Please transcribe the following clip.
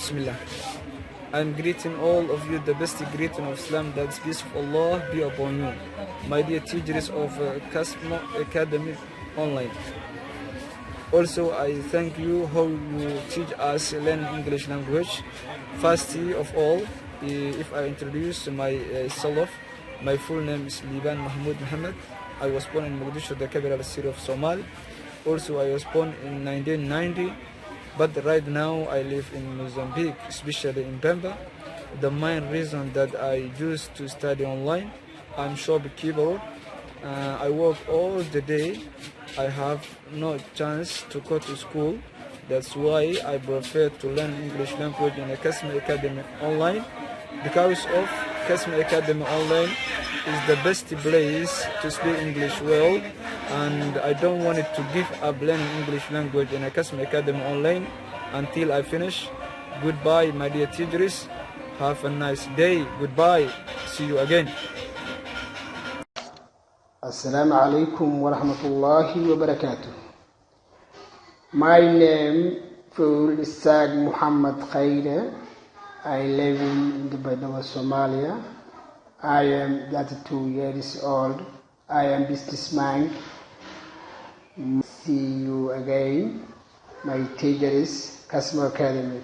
Bismillah. I'm greeting all of you the best greeting of Islam, that the peace of Allah be upon you. My dear teachers of Kasmo Academy Online. Also, I thank you how you teach us learn English language. First of all, if I introduce myself, my full name is Liban Mahmoud Mohammed. I was born in Mogadishu, the capital city of Somalia. Also, I was born in 1990, but right now I live in Mozambique, especially in Pemba. The main reason that I used to study online, I'm shopkeeper. I work all the day. I have no chance to go to school. That's why I prefer to learn English language in a Kasmi Academy Online, because of Kasmi Academy Online is the best place to speak English well, and I don't want it to give up learning English language in a Kasmi Academy Online until I finish. Goodbye, my dear teachers. Have a nice day. Goodbye. See you again. Assalamu alaikum wa rahmatullahi wa barakatuh. My name is Saad Muhammad Khaire. I live in Dubai, Somalia. I am 32 years old. I am businessman. See you again. My teacher is Kasmo Academy.